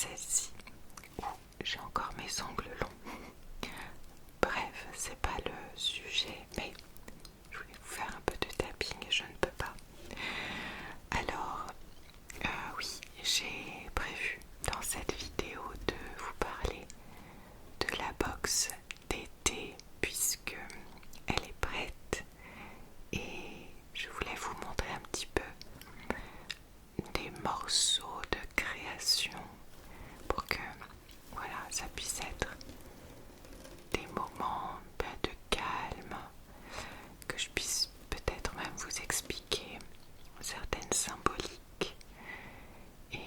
celle-ci où j'ai encore mes ongles longs. Bref, c'est pas le sujet, mais je voulais vous faire un peu de tapping et je ne peux pas. Alors, oui, j'ai prévu dans cette vidéo de vous parler de la box d'été puisque elle est prête et je voulais vous montrer un petit peu des morceaux de création pour que voilà, ça puisse être des moments de calme, que je puisse peut-être même vous expliquer certaines symboliques et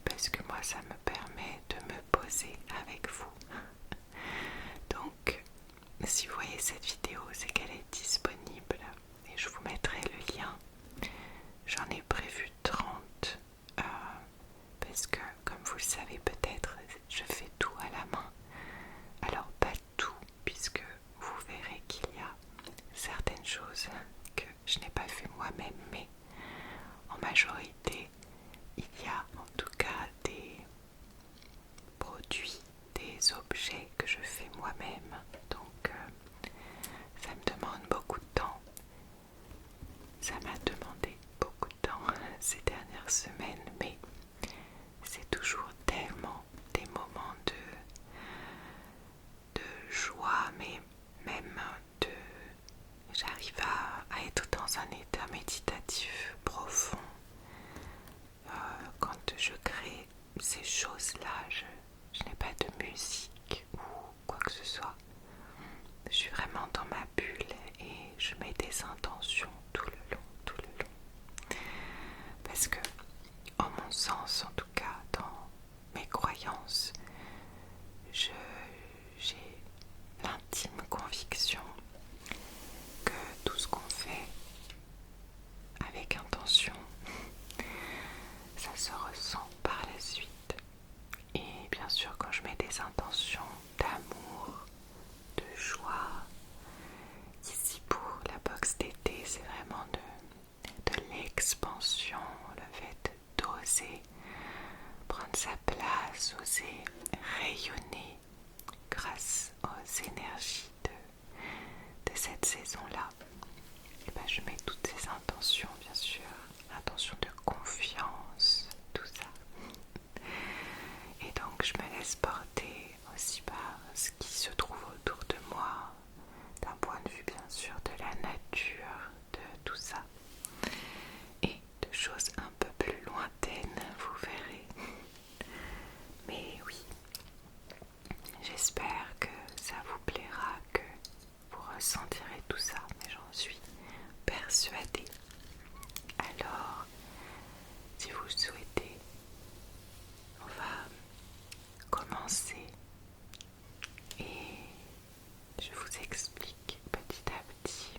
parce que moi ça me permet de me poser avec vous. Donc si vous voyez cette vidéo, c'est qu'elle est disponible et je vous mettrai le lien. J'en ai prévu 30 parce que comme vous le savez peut-être, je fais tout à la main. Alors pas tout, puisque vous verrez qu'il y a certaines choses que je n'ai pas fait moi-même, mais en majorité il y a en tout cas des produits, des objets que je fais moi-même. Donc ça me demande beaucoup de temps. Ça m'a demandé beaucoup de temps ces dernières semaines, mais c'est toujours tellement des moments de joie, mais même j'arrive à être dans un état méditatif profond quand je crée ces choses-là. Je n'ai pas de musique ou quoi que ce soit. Je suis vraiment dans ma bulle et je mets des intentions tout le long. Parce que, en mon sens, en tout cas, dans mes croyances, j'ai l'intime conviction que tout ce qu'on fait avec intention, ça se ressent par la suite. Et bien sûr, quand je mets des intentions d'amour, de joie, ici pour la box d'été, c'est vraiment de l'expansion, le fait d'oser prendre sa place, oser rayonner grâce aux énergies de cette saison-là. Et ben, je mets toutes ces intentions, bien sûr, intention de confiance, tout ça. Et donc je me laisse porter aussi par ce qui se trouve autour de moi, d'un point de vue bien sûr de la nature, de tout ça, et de choses un peu plus lointaines, vous verrez. Mais oui, j'espère que ça vous plaira, que vous ressentirez tout ça, mais j'en suis persuadée. Alors, si vous le souhaitez, on va commencer et je vous explique petit à petit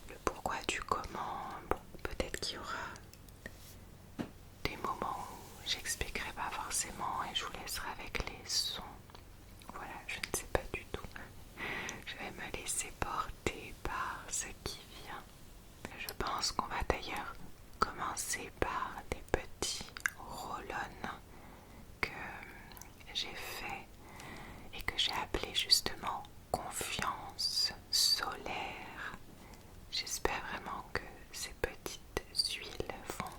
le pourquoi du comment. Bon, peut-être qu'il y aura des moments où j'expliquerai pas forcément et je vous laisserai avec les sons. Voilà, je ne sais pas du tout. Je vais me laisser porter par ce qui vient. Je pense qu'on va d'ailleurs commencer par des petits roll-on que j'ai fait et que j'ai appelé justement confiance solaire. J'espère vraiment que ces petites huiles vont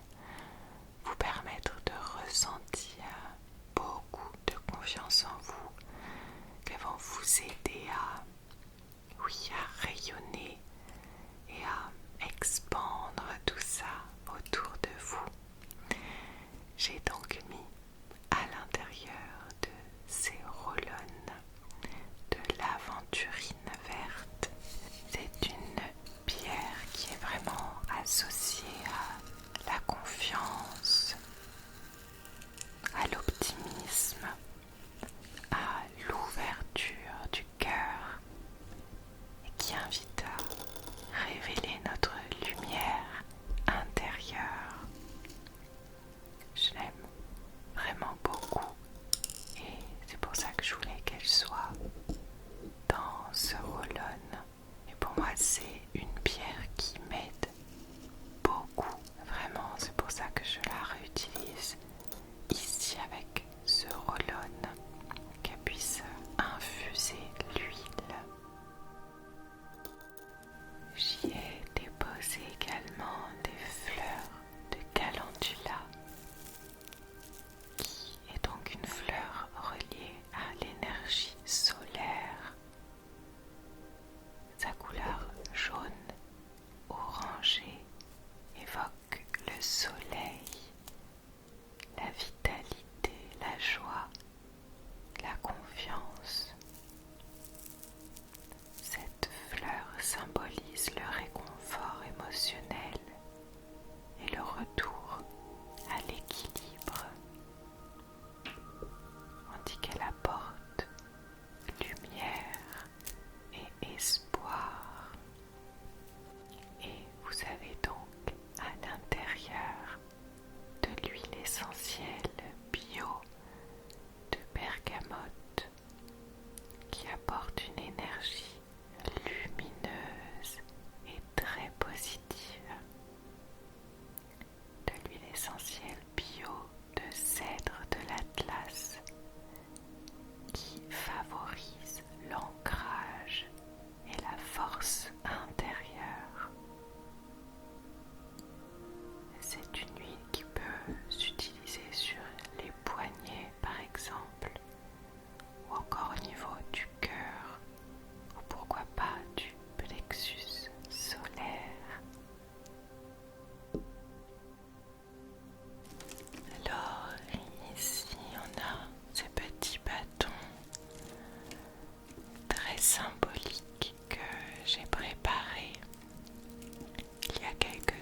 vous permettre de ressentir beaucoup de confiance en vous, qu'elles vont vous aider à rayonner et à expandre tout ça autour de vous. J'ai donc mis à l'intérieur de ces roll-on de l'aventurine verte. C'est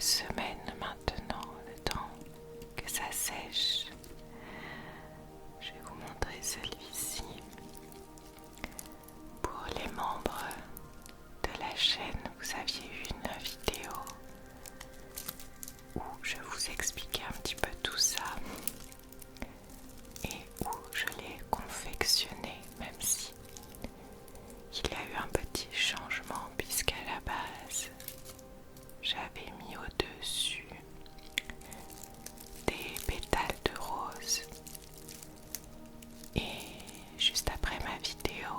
semaines maintenant, le temps que ça sèche. Je vais vous montrer celui-ci. Pour les membres de la chaîne, vous aviez eu une vidéo où je vous expliquais un petit peu tout ça et où je l'ai confectionné, même si il y a eu un petit changement puisqu'à la base j'avais mis au-dessus des pétales de rose et juste après ma vidéo,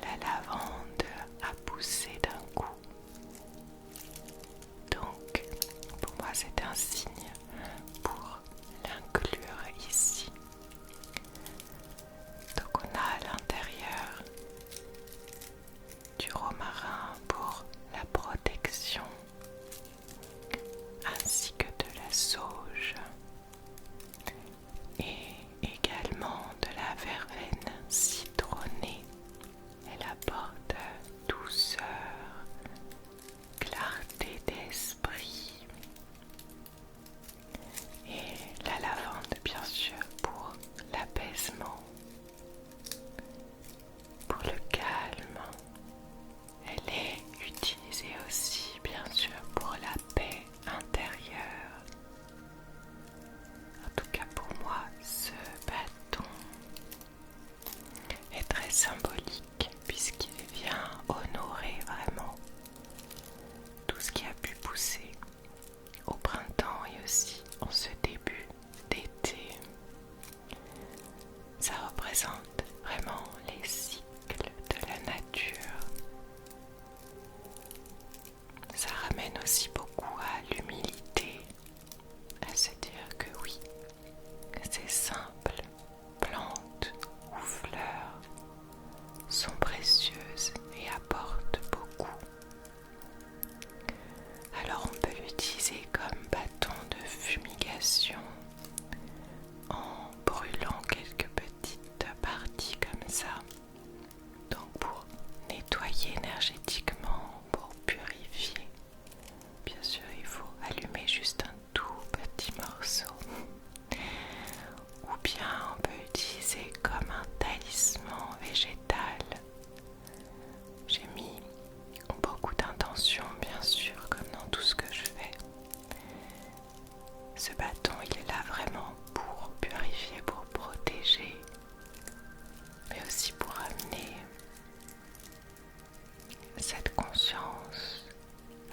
la lavande a poussé d'un coup. Donc pour moi c'est un signe pour l'inclure ici. Donc on a à l'intérieur du romarin pour la protection ainsi que de la sauge et également de la verveine citronnée. Elle apporte douceur, clarté d'esprit et la lavande bien sûr pour l'apaisement, pour le calme. Elle est utilisée aussi bien sûr pour la paix intérieure. En tout cas pour moi, ce bâton est très symbolique puisqu'il vient honorer vraiment tout ce qui a pu pousser au printemps et aussi en ce début d'été. Ça représente vraiment les cycles de la nature. Ça ramène aussi beaucoup à l'humilité, à se dire que oui, ces simples plantes ou fleurs sont précieuses et apportent beaucoup. Alors on peut l'utiliser comme bâton de fumigation en brûlant quelques petites parties comme ça. Donc pour nettoyer énergétiquement, pour purifier. Bien sûr, il faut allumer juste un tout petit morceau. Ou bien on peut utiliser comme un talisman végétal. J'ai mis beaucoup d'intention, bien sûr, comme dans tout ce que je fais. Ce bâton, il est là vraiment pour purifier, pour protéger, mais aussi pour amener cette conscience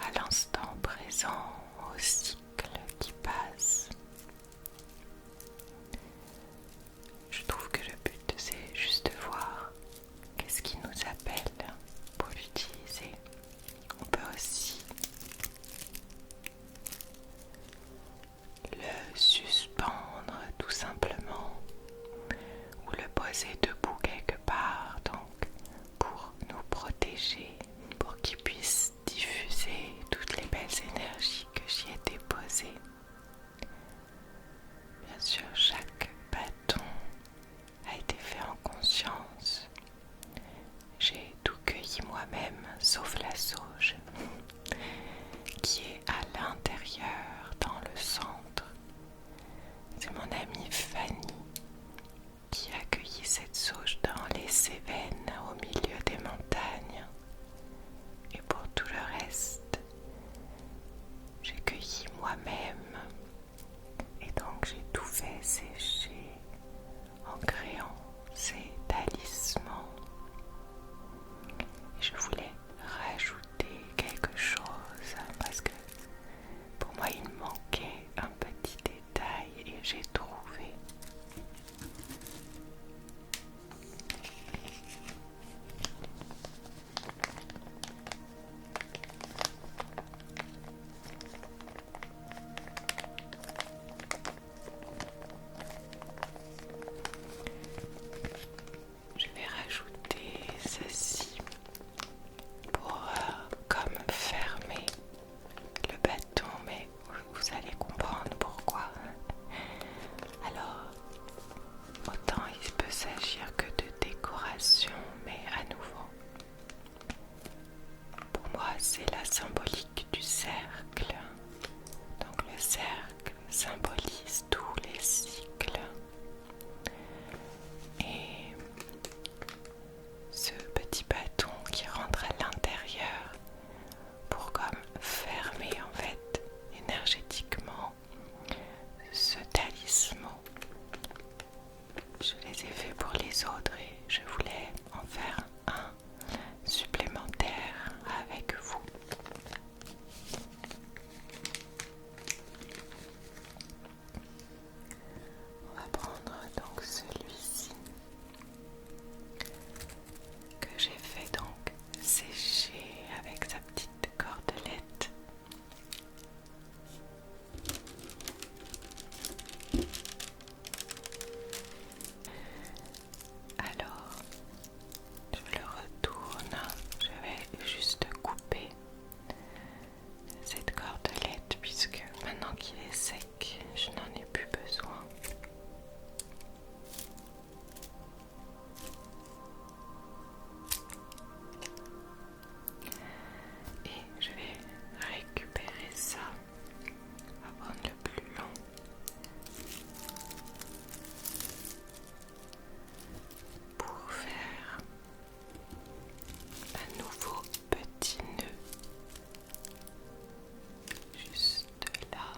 à l'instant présent, au cycle qui passe. Je trouve que le but, c'est juste de voir qu'est-ce qui nous appelle pour l'utiliser. On peut aussi le suspendre tout simplement ou le poser debout quelque part, donc pour nous protéger, pour qu'il puisse diffuser toutes les belles énergies que j'y ai déposées. Bien sûr, chaque bâton a été fait en conscience. J'ai tout cueilli moi-même, sauf la sauge, qui est à l'intérieur, dans le centre. C'est mon amie Fanny qui a cueilli cette sauge dans les Cévennes, au milieu des montagnes. Et pour tout le reste, j'ai cueilli moi-même. Et donc j'ai tout fait sécher en créant ces talismans. Et je voulais rajouter quelque chose parce que pour moi il manquait un petit détail et j'ai trouvé. Je vais rajouter ceci pour comme fermer le bâton, mais vous allez comprendre pourquoi. Alors, autant il peut s'agir que de décoration, mais à nouveau, pour moi c'est la symbolique du cercle. Donc le cercle symbolise tous les cycles. Et ce petit bâton qui rentre à l'intérieur pour comme fermer en fait énergétiquement ce talisman. Je les ai faits pour les autres et je voulais en faire un supplémentaire avec vous. On va prendre donc celui-ci que j'ai fait donc sécher avec sa petite cordelette. Alors, je le retourne, je vais juste couper cette cordelette puisque maintenant qu'il est sec, je n'en ai plus besoin. Et je vais récupérer ça. On va prendre le plus long. Pour faire un nouveau petit nœud juste là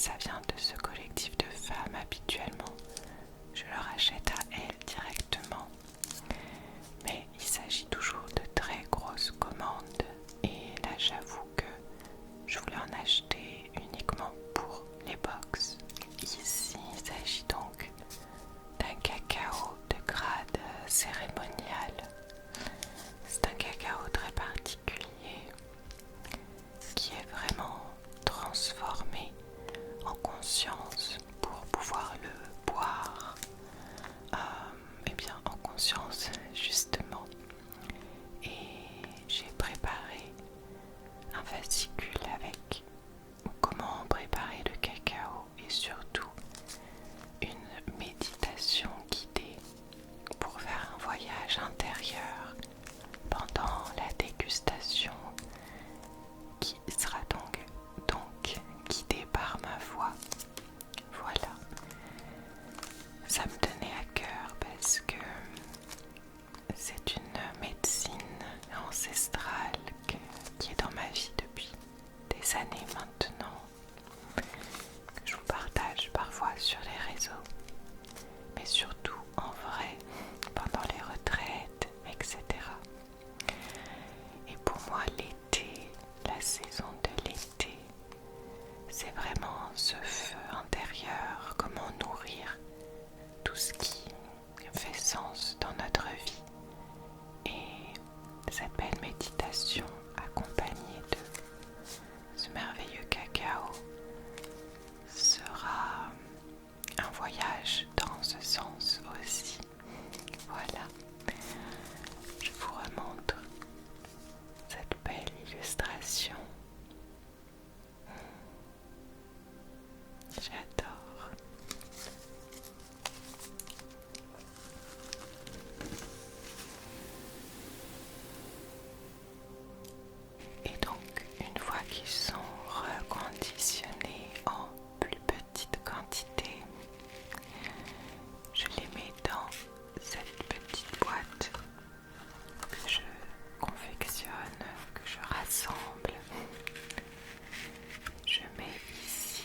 ça vient de ce collectif de femmes. Habituellement, je leur achète à elles directement. Mais il s'agit toujours de très grosses commandes. Et là, j'avoue que je voulais en acheter uniquement pour les box. Ici, il s'agit donc d'un cacao de grade cérémonial. C'est un cacao très particulier qui est vraiment transformé en conscience pour pouvoir le boire eh bien en conscience justement. Et j'ai préparé un fascicule avec comment préparer le cacao et surtout une méditation guidée pour faire un voyage intérieur pendant la dégustation qui sera donc guidée par ma voix. Voilà, ça me tenait à cœur parce que c'est une médecine ancestrale qui est dans ma vie depuis des années maintenant, que je vous partage parfois sur les réseaux, mais surtout en vrai, pendant les retraites, etc. Et pour moi, l'été, la saison de l'été, c'est vraiment ce feu intérieur, comment nourrir tout ce qui fait sens dans notre vie. Et cette belle méditation accompagnée de ce merveilleux cacao sera un voyage dans ce sens aussi. Voilà, je vous remontre cette belle illustration. J'adore. Et donc, une fois qu'ils sont reconditionnés en plus petite quantité, je les mets dans cette petite boîte que je confectionne, que je rassemble. Je mets ici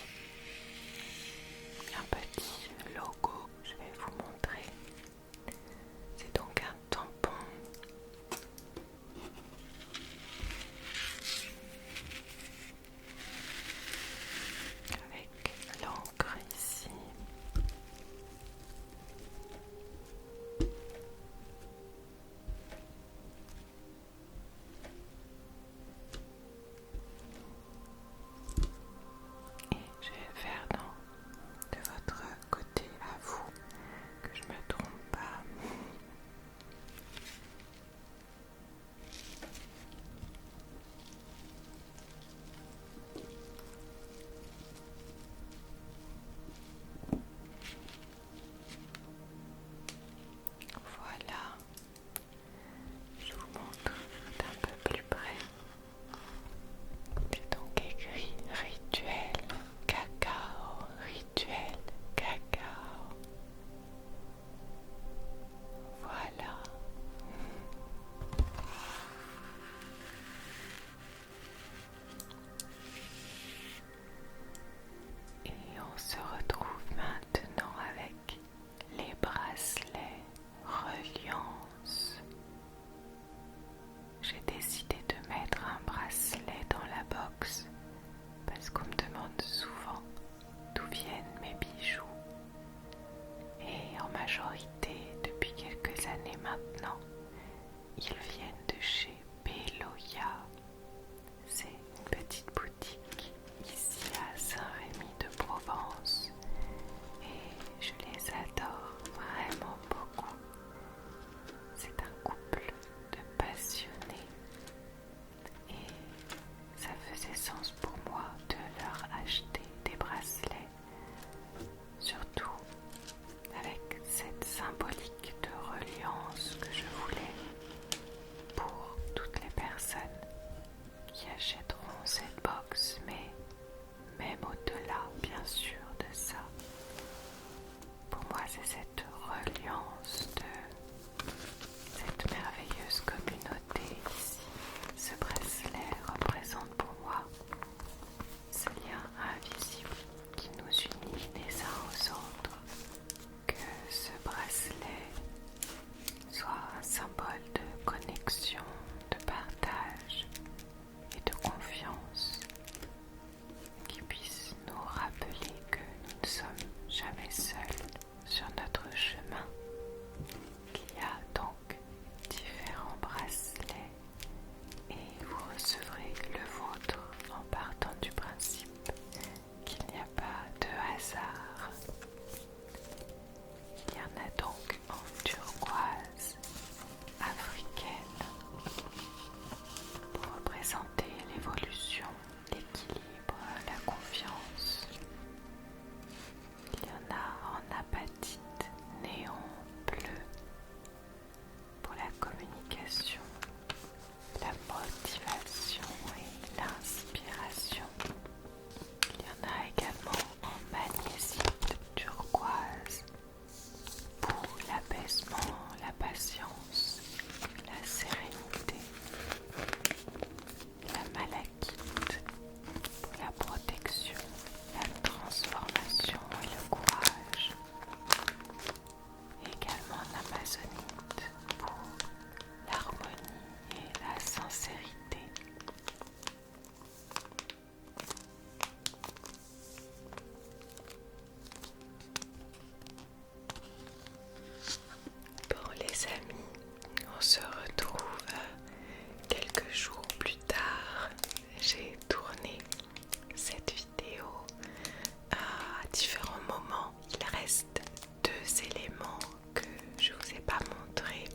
différents moments. Il reste 2 éléments que je vous ai pas montrés.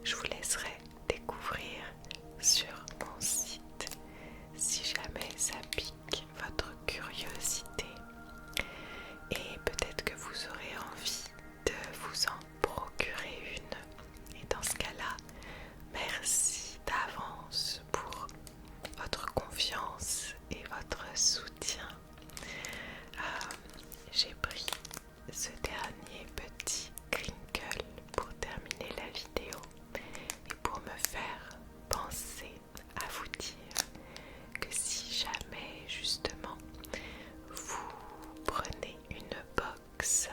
Je vous laisserai découvrir sur mon site si jamais ça pique votre curiosité. Et peut-être que vous aurez envie de vous en procurer une. Et dans ce cas-là, merci d'avance pour votre confiance et votre soutien. J'ai pris ce dernier petit crinkle pour terminer la vidéo et pour me faire penser à vous dire que si jamais justement vous prenez une box,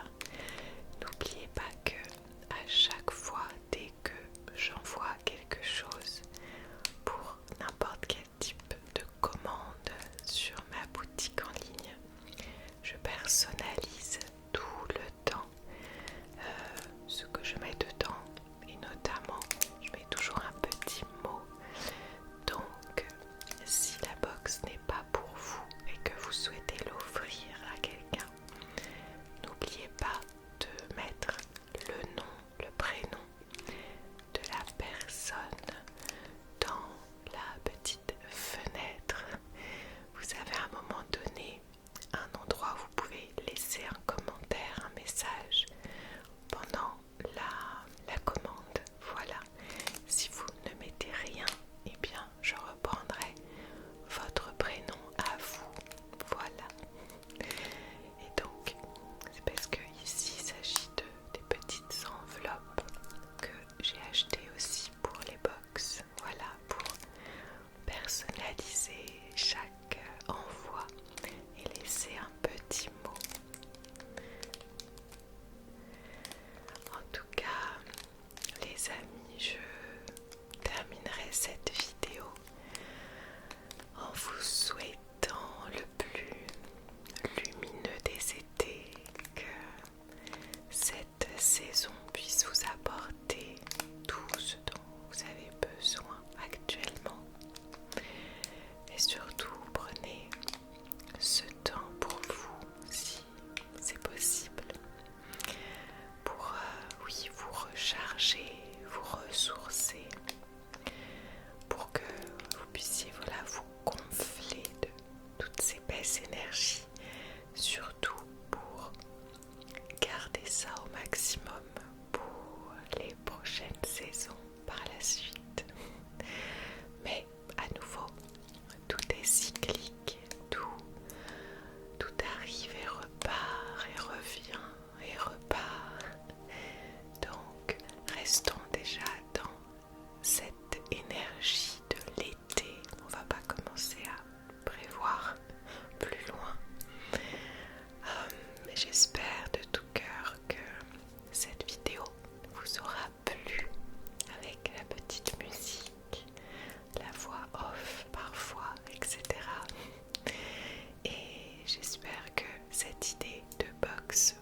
n'oubliez pas que à chaque fois dès que j'envoie quelque chose pour n'importe quel type de commande sur ma boutique en ligne, je personnalise tout le temps ce que je mets dedans et notamment je mets toujours un petit mot. Donc si la box n'est pas pour vous et que vous souhaitez l'offrir à quelqu'un, n'oubliez pas de mettre le nom, le prénom de la personne dans la petite fenêtre. Vous avez à un moment donné un endroit où vous pouvez laisser un commentaire, un message pendant la commande. Voilà, si vous ne mettez rien, eh bien je reprendrai votre prénom à vous. Voilà. Et donc c'est parce que ici il s'agit des petites enveloppes que j'ai achetées aussi pour les box. Voilà, pour personnaliser chaque envoi et laisser un petit mot. En tout cas, les amis, je terminerai cette vidéo en vous souhaitant le plus lumineux des étés, que cette saison puisse vous apporter tout ce dont vous avez besoin actuellement. Et surtout, prenez ce temps pour vous, si c'est possible, pour oui, vous recharger, vous ressourcer, pour que vous puissiez vous gonfler de toutes ces belles énergies, surtout pour garder ça au maximum pour les prochaines saisons par la suite. Mais à nouveau, tout est cyclique, tout arrive et repart et revient et repart. Donc restons déjà dans cette énergie de l'été. On va pas commencer à prévoir plus loin. Mais j'espère de tout cœur que cette vidéo vous aura plu, avec la petite musique, la voix off parfois, etc. Et j'espère que cette idée de box